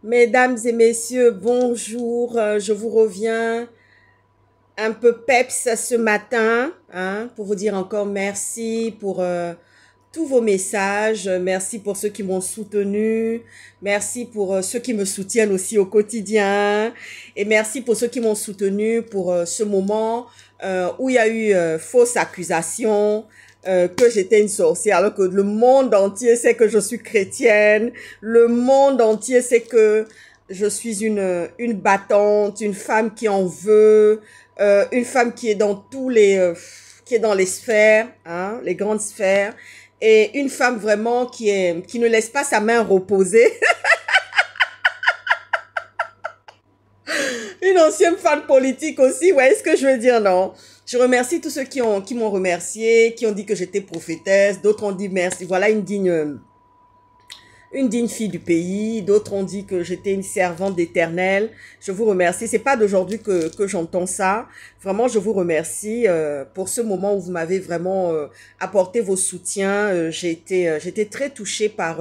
Mesdames et messieurs, bonjour. Je vous reviens un peu peps ce matin, hein, pour vous dire encore merci pour tous vos messages. Merci pour ceux qui m'ont soutenu. Merci pour ceux qui me soutiennent aussi au quotidien. Et merci pour ceux qui m'ont soutenu pour ce moment où il y a eu fausse accusation. Que j'étais une sorcière, alors que le monde entier sait que je suis chrétienne, le monde entier sait que je suis une battante, une femme qui en veut, une femme qui est dans qui est dans les sphères, hein, les grandes sphères, et une femme vraiment qui ne laisse pas sa main reposer. Une ancienne femme politique aussi, ouais, est-ce que je veux dire, non? Je remercie tous ceux qui m'ont remercié, qui ont dit que j'étais prophétesse, d'autres ont dit merci, voilà une digne fille du pays, d'autres ont dit que j'étais une servante d'Éternel. Je vous remercie, c'est pas d'aujourd'hui que j'entends ça. Vraiment, je vous remercie pour ce moment où vous m'avez vraiment apporté vos soutiens. J'étais très touchée par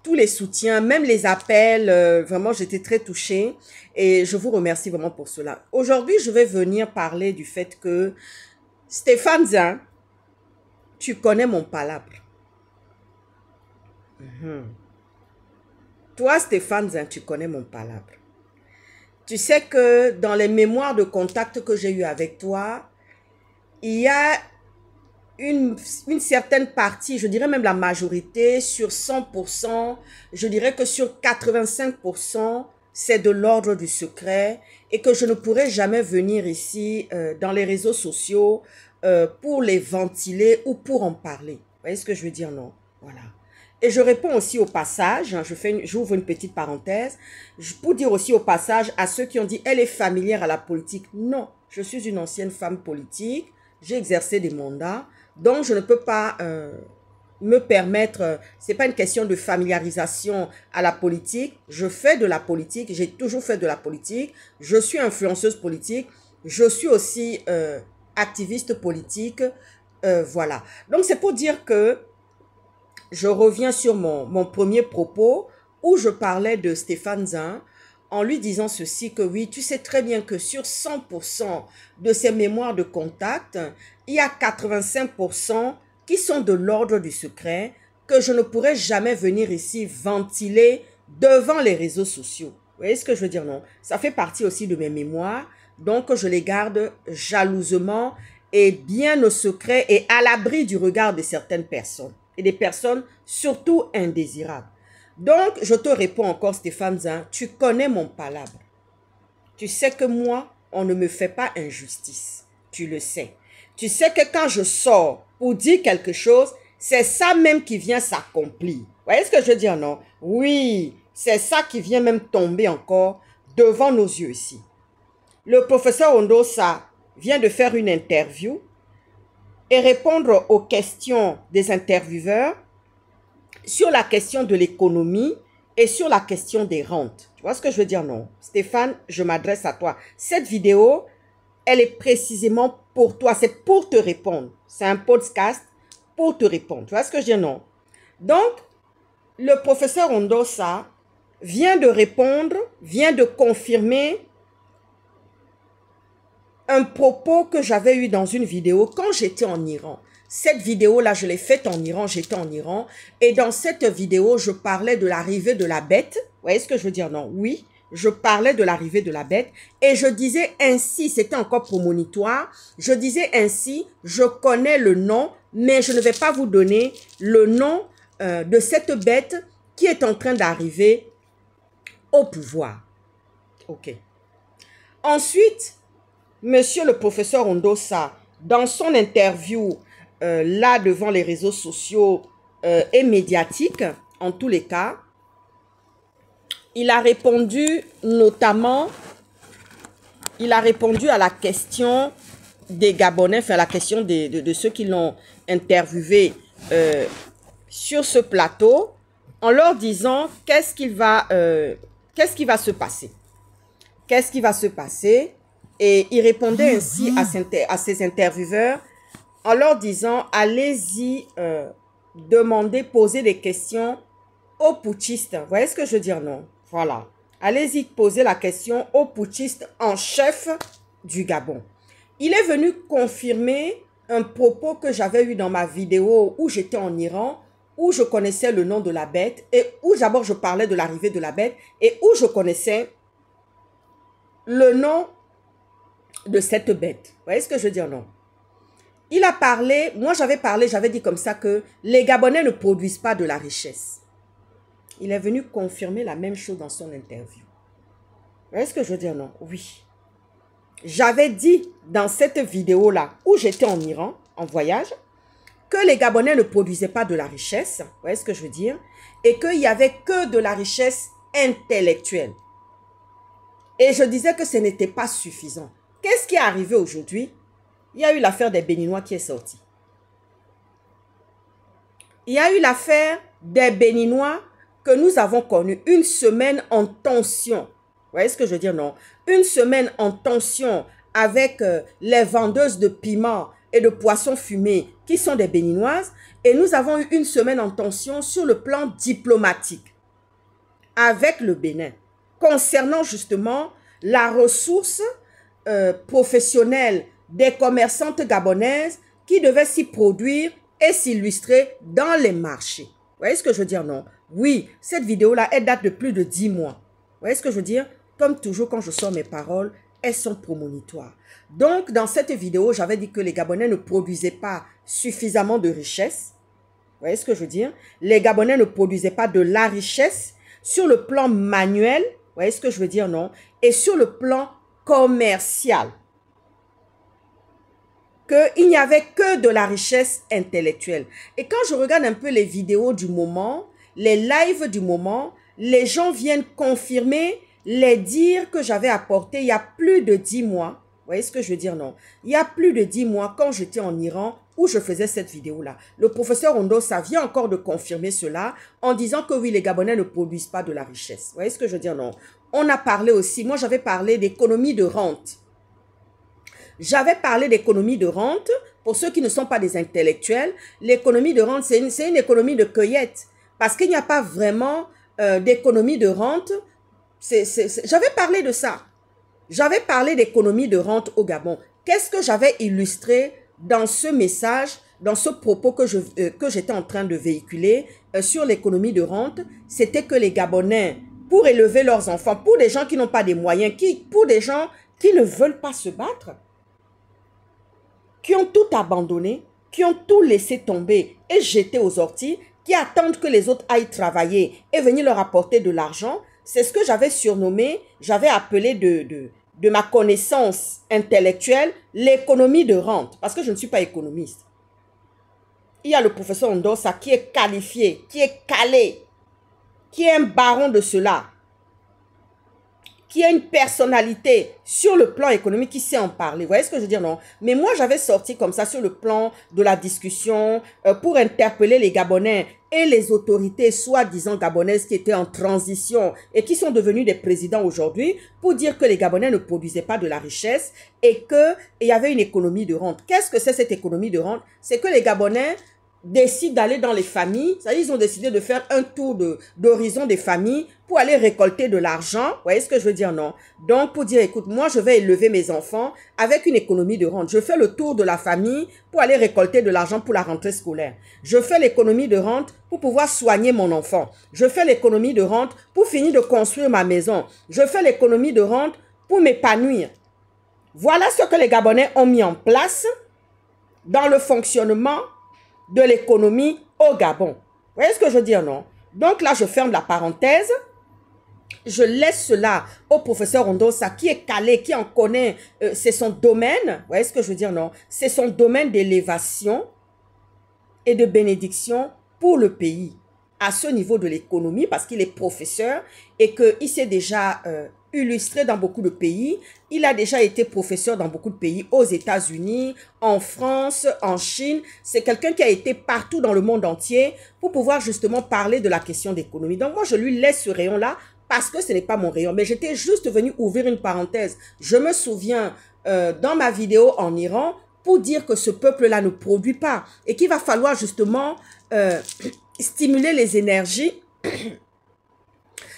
tous les soutiens, même les appels. Vraiment, j'étais très touchée et je vous remercie vraiment pour cela. Aujourd'hui, je vais venir parler du fait que Stéphane Zin, tu connais mon palabre. Toi, Stéphane Zin, tu connais mon palabre. Tu sais que dans les mémoires de contact que j'ai eu avec toi, il y a une certaine partie, je dirais même la majorité, sur 100%, je dirais que sur 85%, c'est de l'ordre du secret et que je ne pourrais jamais venir ici dans les réseaux sociaux pour les ventiler ou pour en parler. Vous voyez ce que je veux dire, non? Voilà. Et je réponds aussi au passage, hein, j'ouvre une petite parenthèse, pour dire aussi au passage à ceux qui ont dit « elle est familière à la politique ». Non, je suis une ancienne femme politique, j'ai exercé des mandats, donc je ne peux pas me permettre, c'est pas une question de familiarisation à la politique, je fais de la politique, j'ai toujours fait de la politique, je suis influenceuse politique, je suis aussi activiste politique, voilà. Donc c'est pour dire que je reviens sur mon premier propos où je parlais de Stéphane Zin en lui disant ceci, que oui, tu sais très bien que sur 100% de ses mémoires de contact, il y a 85% qui sont de l'ordre du secret que je ne pourrais jamais venir ici ventiler devant les réseaux sociaux. Vous voyez ce que je veux dire, non? Ça fait partie aussi de mes mémoires, donc je les garde jalousement et bien au secret et à l'abri du regard de certaines personnes. Et des personnes surtout indésirables. Donc, je te réponds encore, Stéphane Zin, tu connais mon palabre. Tu sais que moi, on ne me fait pas injustice. Tu le sais. Tu sais que quand je sors pour dire quelque chose, c'est ça même qui vient s'accomplir. Vous voyez ce que je veux dire, non? Oui, c'est ça qui vient même tomber encore devant nos yeux ici. Le professeur Ondosa vient de faire une interview et répondre aux questions des intervieweurs sur la question de l'économie et sur la question des rentes. Tu vois ce que je veux dire, non? Stéphane, je m'adresse à toi. Cette vidéo, elle est précisément pour toi. C'est pour te répondre. C'est un podcast pour te répondre. Tu vois ce que je veux dire, non? Donc, le professeur Ondosa vient de répondre, vient de confirmer un propos que j'avais eu dans une vidéo quand j'étais en Iran. Cette vidéo-là, je l'ai faite en Iran, j'étais en Iran. Et dans cette vidéo, je parlais de l'arrivée de la bête. Vous voyez ce que je veux dire, non? Oui, je parlais de l'arrivée de la bête. Et je disais ainsi, c'était encore prémonitoire, je disais ainsi, je connais le nom, mais je ne vais pas vous donner le nom de cette bête qui est en train d'arriver au pouvoir. Ok. Ensuite, monsieur le professeur Ondosa, dans son interview là devant les réseaux sociaux et médiatiques, en tous les cas, il a répondu notamment, il a répondu à la question des Gabonais, enfin la question de ceux qui l'ont interviewé sur ce plateau, en leur disant qu'est-ce qui va se passer. Qu'est-ce qui va se passer? Et il répondait ainsi à ses intervieweurs en leur disant, allez-y demander, poser des questions aux putschistes. Vous voyez ce que je veux dire, non? Voilà. allez-y poser la question au putschiste en chef du Gabon. Il est venu confirmer un propos que j'avais eu dans ma vidéo où j'étais en Iran, où je connaissais le nom de la bête et où d'abord je parlais de l'arrivée de la bête et où je connaissais le nom de cette bête. Vous voyez ce que je veux dire, non? Il a parlé, moi j'avais dit comme ça que les Gabonais ne produisent pas de la richesse. Il est venu confirmer la même chose dans son interview. Vous voyez ce que je veux dire, non? Oui. J'avais dit dans cette vidéo-là, où j'étais en Iran, en voyage, que les Gabonais ne produisaient pas de la richesse, vous voyez ce que je veux dire, et qu'il n'y avait que de la richesse intellectuelle. Et je disais que ce n'était pas suffisant. Qu'est-ce qui est arrivé aujourd'hui? Il y a eu l'affaire des Béninois qui est sortie. Il y a eu l'affaire des Béninois que nous avons connue, une semaine en tension. Vous voyez ce que je veux dire, non? Une semaine en tension avec les vendeuses de piments et de poissons fumés qui sont des Béninoises. Et nous avons eu une semaine en tension sur le plan diplomatique avec le Bénin concernant justement la ressource professionnelle des commerçantes gabonaises qui devaient s'y produire et s'illustrer dans les marchés. Vous voyez ce que je veux dire, non? Oui, cette vidéo-là, elle date de plus de 10 mois. Vous voyez ce que je veux dire? Comme toujours, quand je sors mes paroles, elles sont prémonitoires. Donc, dans cette vidéo, j'avais dit que les Gabonais ne produisaient pas suffisamment de richesse. Vous voyez ce que je veux dire? Les Gabonais ne produisaient pas de la richesse sur le plan manuel. Vous voyez ce que je veux dire, non? Et sur le plan commercial. Qu'il n'y avait que de la richesse intellectuelle. Et quand je regarde un peu les vidéos du moment, les lives du moment, les gens viennent confirmer les dires que j'avais apportés il y a plus de 10 mois. Vous voyez ce que je veux dire, non? Il y a plus de 10 mois, quand j'étais en Iran, où je faisais cette vidéo-là. Le professeur Ondossa vient encore de confirmer cela en disant que oui, les Gabonais ne produisent pas de la richesse. Vous voyez ce que je veux dire, non? On a parlé aussi, moi j'avais parlé d'économie de rente. J'avais parlé d'économie de rente. Pour ceux qui ne sont pas des intellectuels, l'économie de rente, c'est une économie de cueillette. Parce qu'il n'y a pas vraiment d'économie de rente. J'avais parlé de ça. J'avais parlé d'économie de rente au Gabon. Qu'est-ce que j'avais illustré dans ce message, dans ce propos que j'étais en train de véhiculer sur l'économie de rente? C'était que les Gabonais, pour élever leurs enfants, pour des gens qui n'ont pas de moyens, pour des gens qui ne veulent pas se battre, qui ont tout abandonné, qui ont tout laissé tomber et jeté aux orties, qui attendent que les autres aillent travailler et venir leur apporter de l'argent, c'est ce que j'avais surnommé, j'avais appelé de ma connaissance intellectuelle, l'économie de rente, parce que je ne suis pas économiste. Il y a le professeur Ondossa qui est qualifié, qui est calé, qui est un baron de cela, qui a une personnalité sur le plan économique, qui sait en parler. Vous voyez ce que je veux dire, non? Mais moi, j'avais sorti comme ça sur le plan de la discussion pour interpeller les Gabonais et les autorités soi-disant gabonaises qui étaient en transition et qui sont devenus des présidents aujourd'hui pour dire que les Gabonais ne produisaient pas de la richesse et qu'il y avait une économie de rente. Qu'est-ce que c'est cette économie de rente? C'est que les Gabonais décident d'aller dans les familles, c'est-à-dire ils ont décidé de faire un tour d'horizon des familles pour aller récolter de l'argent. Vous voyez ce que je veux dire, non? Donc, pour dire, écoute, moi, je vais élever mes enfants avec une économie de rente. Je fais le tour de la famille pour aller récolter de l'argent pour la rentrée scolaire. Je fais l'économie de rente pour pouvoir soigner mon enfant. Je fais l'économie de rente pour finir de construire ma maison. Je fais l'économie de rente pour m'épanouir. Voilà ce que les Gabonais ont mis en place dans le fonctionnement de l'économie au Gabon. Vous voyez ce que je veux dire, non? Donc là, je ferme la parenthèse. Je laisse cela au professeur Ondossa qui est calé, qui en connaît, c'est son domaine. Vous voyez ce que je veux dire, non? C'est son domaine d'élévation et de bénédiction pour le pays à ce niveau de l'économie parce qu'il est professeur et qu'il s'est déjà illustré dans beaucoup de pays. Il a déjà été professeur dans beaucoup de pays, aux États-Unis, en France, en Chine. C'est quelqu'un qui a été partout dans le monde entier pour pouvoir justement parler de la question d'économie. Donc moi, je lui laisse ce rayon-là parce que ce n'est pas mon rayon. Mais j'étais juste venue ouvrir une parenthèse. Je me souviens dans ma vidéo en Iran pour dire que ce peuple-là ne produit pas et qu'il va falloir justement stimuler les énergies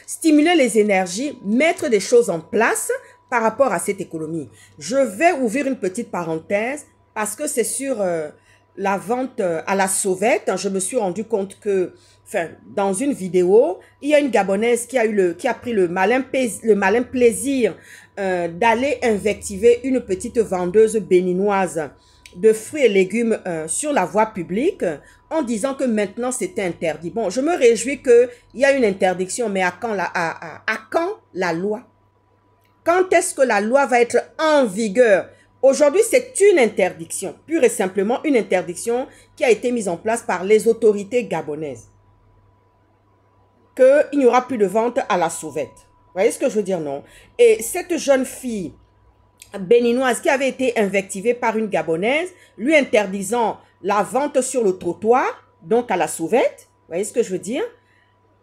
stimuler les énergies, mettre des choses en place par rapport à cette économie. Je vais ouvrir une petite parenthèse parce que c'est sur la vente à la sauvette. Je me suis rendu compte que, enfin, dans une vidéo, il y a une Gabonaise qui a pris le malin plaisir d'aller invectiver une petite vendeuse béninoise de fruits et légumes sur la voie publique en disant que maintenant c'était interdit. Bon, je me réjouis qu'il y a une interdiction, mais à quand la loi? Quand est-ce que la loi va être en vigueur? Aujourd'hui, c'est une interdiction, pure et simplement une interdiction qui a été mise en place par les autorités gabonaises. Qu'il n'y aura plus de vente à la sauvette. Vous voyez ce que je veux dire, non? Et cette jeune fille béninoise qui avait été invectivée par une Gabonaise, lui interdisant la vente sur le trottoir, donc à la sauvette, vous voyez ce que je veux dire,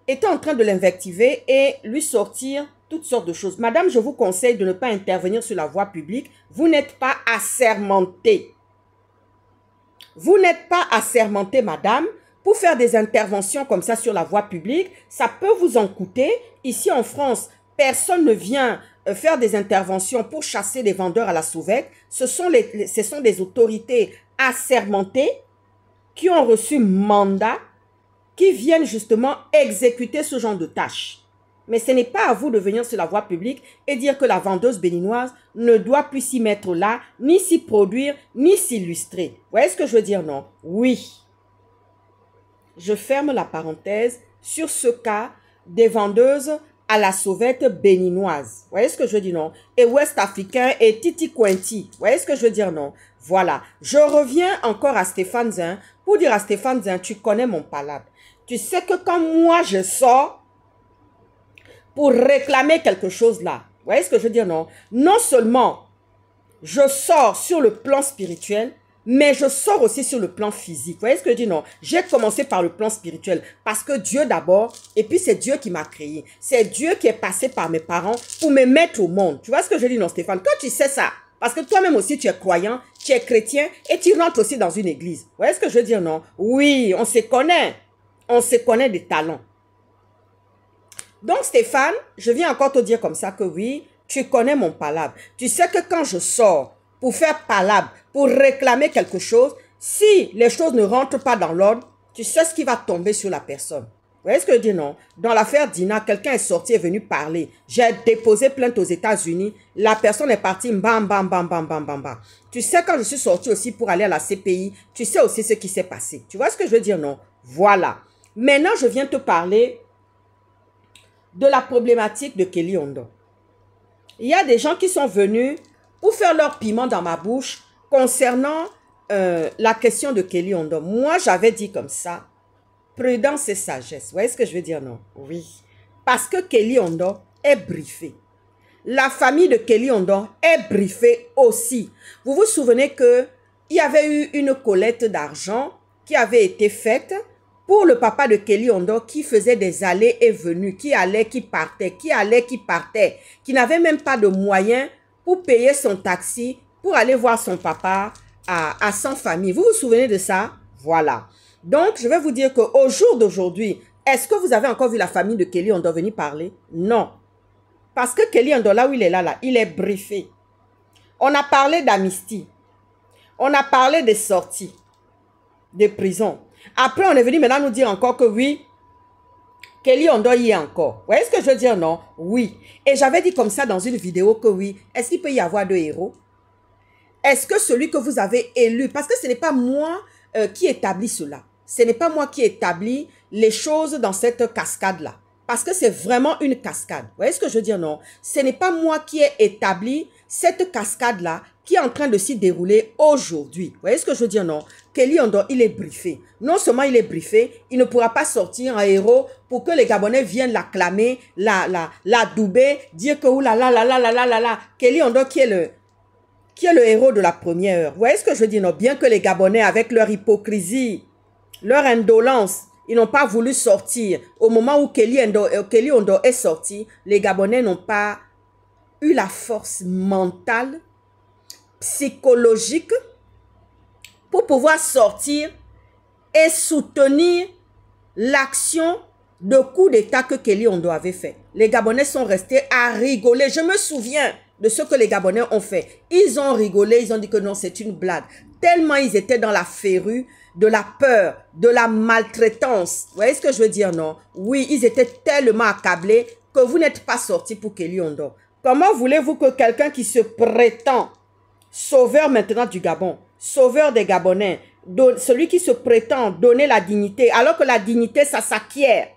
était en train de l'invectiver et lui sortir toutes sortes de choses. Madame, je vous conseille de ne pas intervenir sur la voie publique. Vous n'êtes pas assermentée. Vous n'êtes pas assermentée, madame, pour faire des interventions comme ça sur la voie publique. Ça peut vous en coûter. Ici en France, personne ne vient faire des interventions pour chasser des vendeurs à la sauvette. Ce sont des autorités assermentées qui ont reçu mandat, qui viennent justement exécuter ce genre de tâches. Mais ce n'est pas à vous de venir sur la voie publique et dire que la vendeuse béninoise ne doit plus s'y mettre là, ni s'y produire, ni s'illustrer. Vous voyez ce que je veux dire, non? Oui. Je ferme la parenthèse sur ce cas des vendeuses à la sauvette béninoise. Vous voyez ce que je veux dire, non? Et ouest africain et Titi Quinty. Vous voyez ce que je veux dire, non? Voilà. Je reviens encore à Stéphane Zin pour dire à Stéphane Zin, tu connais mon palabre. Tu sais que quand moi je sors pour réclamer quelque chose là, vous voyez ce que je veux dire, non? Non seulement je sors sur le plan spirituel, mais je sors aussi sur le plan physique. Vous voyez ce que je dis, non? J'ai commencé par le plan spirituel parce que Dieu d'abord, et puis c'est Dieu qui m'a créé. C'est Dieu qui est passé par mes parents pour me mettre au monde. Tu vois ce que je dis, non, Stéphane? Toi, tu sais ça. Parce que toi-même aussi, tu es croyant, tu es chrétien et tu rentres aussi dans une église. Vous voyez ce que je veux dire, non? Oui, on se connaît. On se connaît des talents. Donc, Stéphane, je viens encore te dire comme ça que oui, tu connais mon palabre. Tu sais que quand je sors pour faire palabre, pour réclamer quelque chose, si les choses ne rentrent pas dans l'ordre, tu sais ce qui va tomber sur la personne. Vous voyez ce que je dis, non? Dans l'affaire Dina, quelqu'un est sorti et est venu parler. J'ai déposé plainte aux États-Unis. La personne est partie, bam, bam, bam, bam, bam, bam, bam. Tu sais, quand je suis sortie aussi pour aller à la CPI, tu sais aussi ce qui s'est passé. Tu vois ce que je veux dire, non? Voilà. Maintenant, je viens te parler de la problématique de Kelly Ondo. Il y a des gens qui sont venus pour faire leur piment dans ma bouche concernant la question de Kelly Ondo. Moi, j'avais dit comme ça, prudence et sagesse. Vous voyez ce que je veux dire, non? Oui. Parce que Kelly Ondo est briefée. La famille de Kelly Ondo est briefée aussi. Vous vous souvenez qu'il y avait eu une collecte d'argent qui avait été faite pour le papa de Kelly Ondo qui faisait des allées et venues, qui allait, qui partait, qui n'avait même pas de moyens pour payer son taxi, pour aller voir son papa à son famille. Vous vous souvenez de ça? Voilà. Donc, je vais vous dire qu'au jour d'aujourd'hui, est-ce que vous avez encore vu la famille de Kelly Ondo venir parler? Non. Parce que Kelly Ondo, là où il est là, il est briefé. On a parlé d'amnistie. On a parlé des sorties de prison. Après, on est venu maintenant nous dire encore que oui, Kelly Ondo y est encore. Vous voyez ce que je veux dire, non? Oui. Et j'avais dit comme ça dans une vidéo que oui, est-ce qu'il peut y avoir deux héros? Est-ce que celui que vous avez élu, parce que ce n'est pas moi qui établis cela. Ce n'est pas moi qui établis les choses dans cette cascade-là. Parce que c'est vraiment une cascade. Vous voyez ce que je veux dire, non? Ce n'est pas moi qui ai établi cette cascade-là qui est en train de s'y dérouler aujourd'hui. Vous voyez ce que je veux dire, non? Kelly Ondo, il est briefé. Non seulement il est briefé, il ne pourra pas sortir en héros pour que les Gabonais viennent l'acclamer, l'adouber, dire que oulala, Kelly Ondo qui est le héros de la première heure. Vous voyez ce que je veux dire, non? Bien que les Gabonais, avec leur hypocrisie, leur indolence, ils n'ont pas voulu sortir. Au moment où Kelly Ondo est sorti, les Gabonais n'ont pas eu la force mentale, psychologique, pour pouvoir sortir et soutenir l'action de coup d'État que Kelly Ondo avait fait. Les Gabonais sont restés à rigoler. Je me souviens de ce que les Gabonais ont fait. Ils ont rigolé, ils ont dit que non, c'est une blague. Tellement ils étaient dans la férue de la peur, de la maltraitance. Vous voyez ce que je veux dire, non? Oui, ils étaient tellement accablés que vous n'êtes pas sortis pour Kelly Ondo. Comment voulez-vous que quelqu'un qui se prétend sauveur maintenant du Gabon, sauveur des Gabonais, celui qui se prétend donner la dignité, alors que la dignité, ça s'acquiert.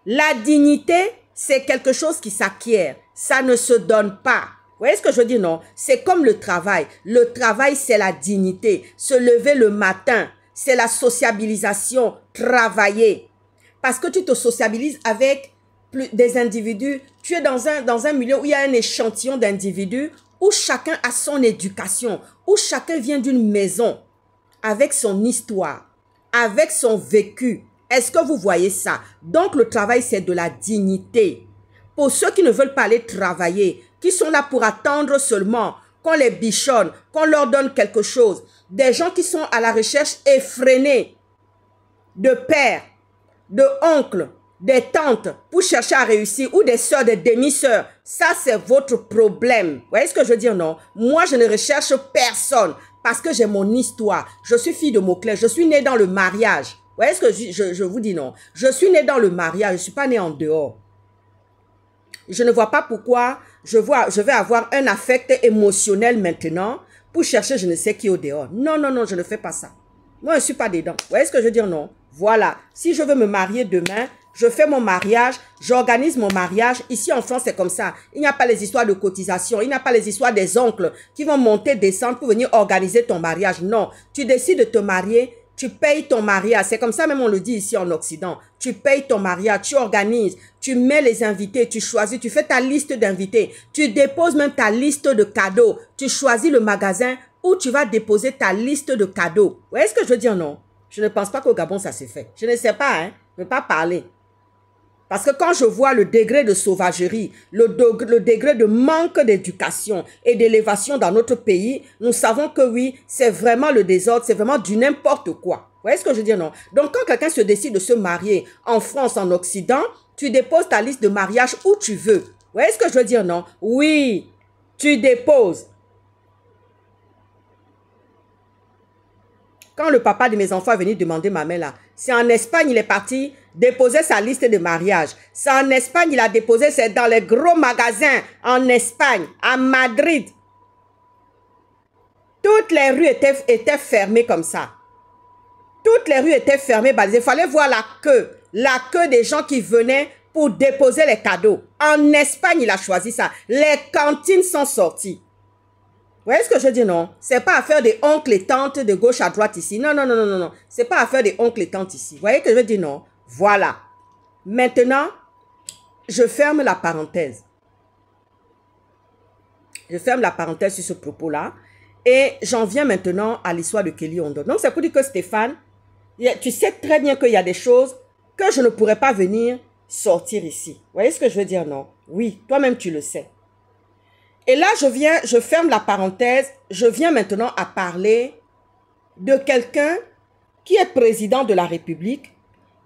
La dignité, c'est quelque chose qui s'acquiert. Ça ne se donne pas. Vous voyez ce que je veux dire, non? C'est comme le travail. Le travail, c'est la dignité. Se lever le matin, c'est la sociabilisation, travailler. Parce que tu te sociabilises avec des individus. Tu es dans un milieu où il y a un échantillon d'individus, où chacun a son éducation, où chacun vient d'une maison, avec son histoire, avec son vécu. Est-ce que vous voyez ça? Donc, le travail, c'est de la dignité. Pour ceux qui ne veulent pas aller travailler, qui sont là pour attendre seulement qu'on les bichonne, qu'on leur donne quelque chose, des gens qui sont à la recherche effrénée de pères, de oncles, des tantes pour chercher à réussir, ou des soeurs, des demi-sœurs, ça c'est votre problème. Vous voyez ce que je veux dire, non? Moi, je ne recherche personne parce que j'ai mon histoire. Je suis fille de Mauclair, je suis née dans le mariage. Vous voyez ce que je vous dis, non? Je suis née dans le mariage, je ne suis pas née en dehors. Je ne vois pas pourquoi je vais avoir un affect émotionnel maintenant pour chercher je ne sais qui au dehors. Non, non, non, je ne fais pas ça. Moi, je ne suis pas dedans. Vous voyez ce que je veux dire, non? Voilà. Si je veux me marier demain, je fais mon mariage, j'organise mon mariage. Ici en France, c'est comme ça. Il n'y a pas les histoires de cotisation. Il n'y a pas les histoires des oncles qui vont monter, descendre pour venir organiser ton mariage. Non. Tu décides de te marier, tu payes ton mariage. C'est comme ça même on le dit ici en Occident. Tu payes ton mariage, tu organises, tu mets les invités, tu choisis, tu fais ta liste d'invités. Tu déposes même ta liste de cadeaux. Tu choisis le magasin où tu vas déposer ta liste de cadeaux. Vous voyez ce que je veux dire, non? Je ne pense pas qu'au Gabon, ça s'est fait. Je ne sais pas, hein. Je ne veux pas parler. Parce que quand je vois le degré de sauvagerie, le degré de manque d'éducation et d'élévation dans notre pays, nous savons que oui, c'est vraiment le désordre, c'est vraiment du n'importe quoi. Vous voyez ce que je veux dire, non? Donc, quand quelqu'un se décide de se marier en France, en Occident, tu déposes ta liste de mariage où tu veux. Vous voyez ce que je veux dire, non? Oui, tu déposes. Quand le papa de mes enfants est venu demander ma mère là, c'est en Espagne, il est parti déposer sa liste de mariage. C'est en Espagne, il a déposé, c'est dans les gros magasins en Espagne, à Madrid. Toutes les rues étaient fermées comme ça. Toutes les rues étaient fermées, balisées. Il fallait voir la queue des gens qui venaient pour déposer les cadeaux. En Espagne, il a choisi ça. Les cantines sont sorties. Vous voyez ce que je dis, non? C'est pas affaire des oncles et tantes de gauche à droite ici. Non, non, non, non, non, non. C'est pas affaire des oncles et tantes ici. Vous voyez que je veux dire, non? Voilà. Maintenant, je ferme la parenthèse. Je ferme la parenthèse sur ce propos-là. Et j'en viens maintenant à l'histoire de Kelly Ondo. Donc, c'est pour dire que Stéphane, tu sais très bien qu'il y a des choses que je ne pourrais pas venir sortir ici. Vous voyez ce que je veux dire, non? Oui, toi-même, tu le sais. Et là, je ferme la parenthèse, je viens maintenant à parler de quelqu'un qui est président de la République,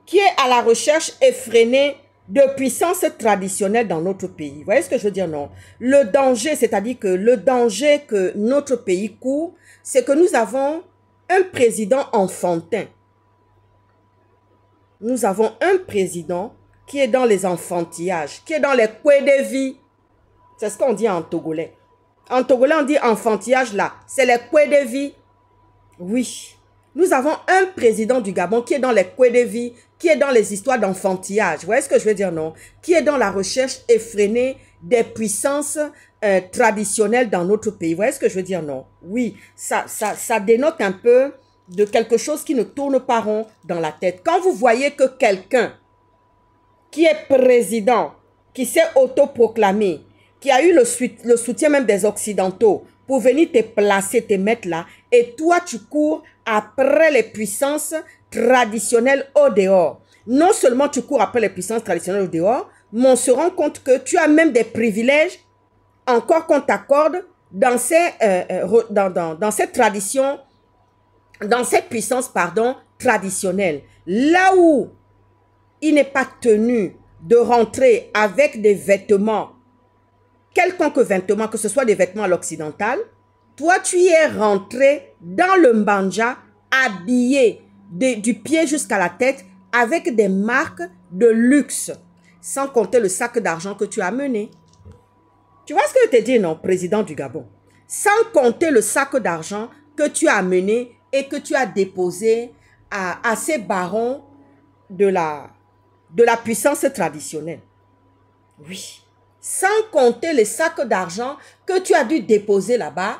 qui est à la recherche effrénée de puissance traditionnelle dans notre pays. Vous voyez ce que je veux dire, non? Le danger, c'est-à-dire que le danger que notre pays court, c'est que nous avons un président enfantin. Nous avons un président qui est dans les enfantillages, qui est dans les coups de vie. C'est ce qu'on dit en togolais. En togolais, on dit enfantillage là. C'est les coups de vie. Oui. Nous avons un président du Gabon qui est dans les coups de vie, qui est dans les histoires d'enfantillage. Vous voyez ce que je veux dire, non? Qui est dans la recherche effrénée des puissances traditionnelles dans notre pays. Vous voyez ce que je veux dire, non? Oui. Ça dénote un peu de quelque chose qui ne tourne pas rond dans la tête. Quand vous voyez que quelqu'un qui est président, qui s'est autoproclamé, qui a eu le soutien même des Occidentaux pour venir te placer, te mettre là, et toi tu cours après les puissances traditionnelles au dehors. Non seulement tu cours après les puissances traditionnelles au dehors, mais on se rend compte que tu as même des privilèges encore qu'on t'accorde dans ces traditions, dans cette puissance, pardon, traditionnelle. Là où il n'est pas tenu de rentrer avec des vêtements, quelconque vêtements, que ce soit des vêtements à l'occidental, toi, tu y es rentré dans le Mbanja, habillé du pied jusqu'à la tête, avec des marques de luxe, sans compter le sac d'argent que tu as amené. Tu vois ce que je te dis, non, président du Gabon? Sans compter le sac d'argent que tu as amené et que tu as déposé à ces barons de la puissance traditionnelle. Oui. Sans compter les sacs d'argent que tu as dû déposer là-bas,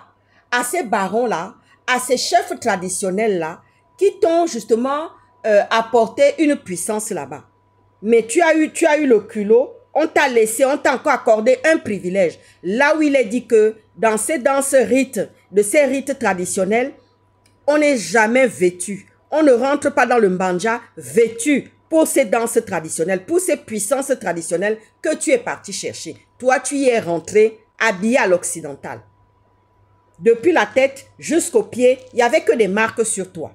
à ces barons-là, à ces chefs traditionnels-là, qui t'ont justement apporté une puissance là-bas. Mais tu as eu le culot, on t'a laissé, on t'a encore accordé un privilège. Là où il est dit que dans ces rites traditionnels, on n'est jamais vêtu. On ne rentre pas dans le Mbanja vêtu pour ces danses traditionnelles, pour ces puissances traditionnelles que tu es parti chercher. Toi, tu y es rentré habillé à l'occidental. Depuis la tête jusqu'aux pieds, il n'y avait que des marques sur toi.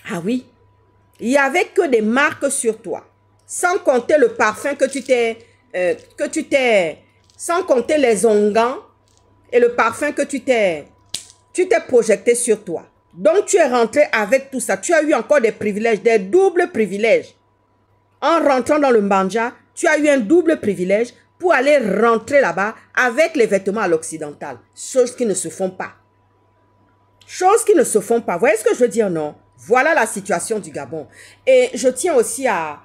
Ah oui, il n'y avait que des marques sur toi. Sans compter le parfum que tu t'es, sans compter les onguents et le parfum que tu t'es projeté sur toi. Donc, tu es rentré avec tout ça. Tu as eu encore des privilèges, des doubles privilèges. En rentrant dans le Mbanja, tu as eu un double privilège pour aller rentrer là-bas avec les vêtements à l'occidental. Choses qui ne se font pas. Choses qui ne se font pas. Vous voyez ce que je veux dire, non? Voilà la situation du Gabon. Et je tiens aussi à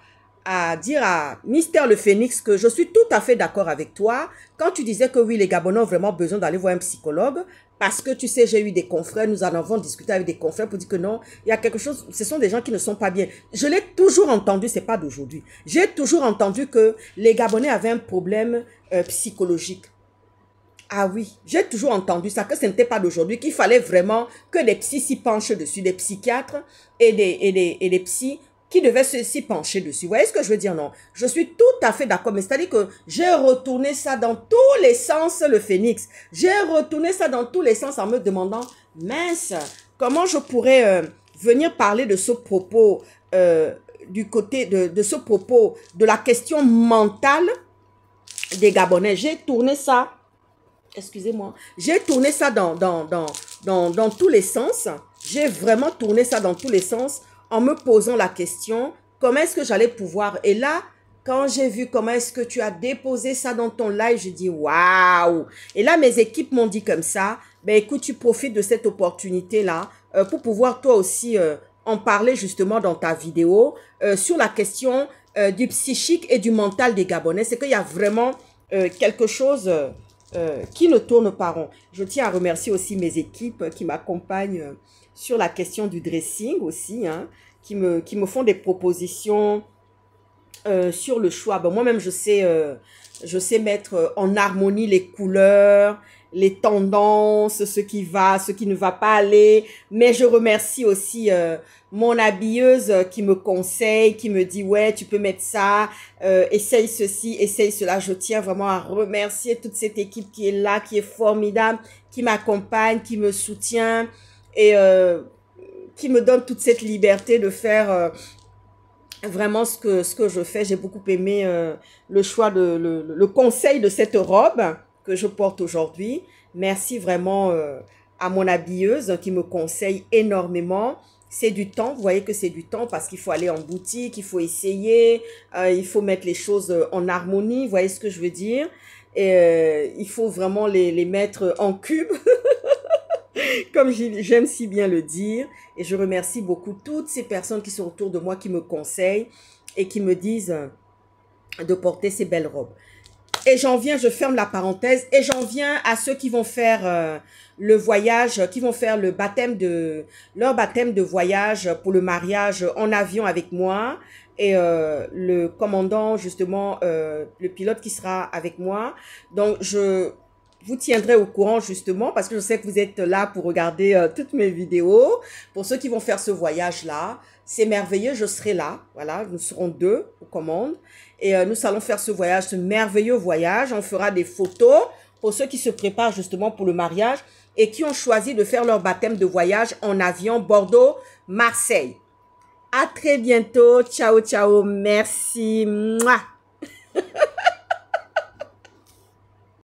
dire à Mister Le Phénix que je suis tout à fait d'accord avec toi quand tu disais que oui, les Gabonais ont vraiment besoin d'aller voir un psychologue. Parce que tu sais, j'ai eu des confrères, nous en avons discuté avec des confrères pour dire que non, il y a quelque chose, ce sont des gens qui ne sont pas bien. Je l'ai toujours entendu, c'est pas d'aujourd'hui. J'ai toujours entendu que les Gabonais avaient un problème psychologique. Ah oui, j'ai toujours entendu ça, que ce n'était pas d'aujourd'hui, qu'il fallait vraiment que des psys s'y penchent dessus, des psychiatres et des psys qui devaient s'y pencher dessus. Vous voyez ce que je veux dire, non? Je suis tout à fait d'accord, mais c'est-à-dire que j'ai retourné ça dans tous les sens, le Phénix. J'ai retourné ça dans tous les sens en me demandant, mince, comment je pourrais venir parler de ce propos, du côté de ce propos, de la question mentale des Gabonais. J'ai tourné ça, excusez-moi, j'ai tourné ça dans tous les sens. J'ai vraiment tourné ça dans tous les sens en me posant la question, comment est-ce que j'allais pouvoir... Et là, quand j'ai vu comment est-ce que tu as déposé ça dans ton live, j'ai dit waouh! Et là, mes équipes m'ont dit comme ça, ben écoute, tu profites de cette opportunité-là pour pouvoir toi aussi en parler justement dans ta vidéo sur la question du psychique et du mental des Gabonais. C'est qu'il y a vraiment quelque chose qui ne tourne pas rond. Je tiens à remercier aussi mes équipes qui m'accompagnent sur la question du dressing aussi, hein, qui me font des propositions sur le choix. Ben, moi-même, je sais mettre en harmonie les couleurs, les tendances, ce qui va, ce qui ne va pas aller. Mais je remercie aussi mon habilleuse qui me conseille, qui me dit, ouais, tu peux mettre ça, essaye ceci, essaye cela. Je tiens vraiment à remercier toute cette équipe qui est là, qui est formidable, qui m'accompagne, qui me soutient et qui me donne toute cette liberté de faire vraiment ce que je fais. J'ai beaucoup aimé le choix le conseil de cette robe que je porte aujourd'hui. Merci vraiment à mon habilleuse qui me conseille énormément. C'est du temps, vous voyez que c'est du temps parce qu'il faut aller en boutique, il faut essayer, il faut mettre les choses en harmonie, vous voyez ce que je veux dire. Et il faut vraiment les mettre en cube, comme j'aime si bien le dire. Et je remercie beaucoup toutes ces personnes qui sont autour de moi, qui me conseillent et qui me disent de porter ces belles robes. Et j'en viens, je ferme la parenthèse, et j'en viens à ceux qui vont faire le voyage, qui vont faire leur baptême de voyage pour le mariage en avion avec moi. Et le commandant, justement, le pilote qui sera avec moi. Donc, je vous tiendrai au courant, justement, parce que je sais que vous êtes là pour regarder toutes mes vidéos. Pour ceux qui vont faire ce voyage-là, c'est merveilleux, je serai là. Voilà, nous serons 2 aux commandes. Et nous allons faire ce voyage, ce merveilleux voyage. On fera des photos pour ceux qui se préparent justement pour le mariage et qui ont choisi de faire leur baptême de voyage en avion Bordeaux-Marseille. À très bientôt. Ciao, ciao. Merci. Mouah.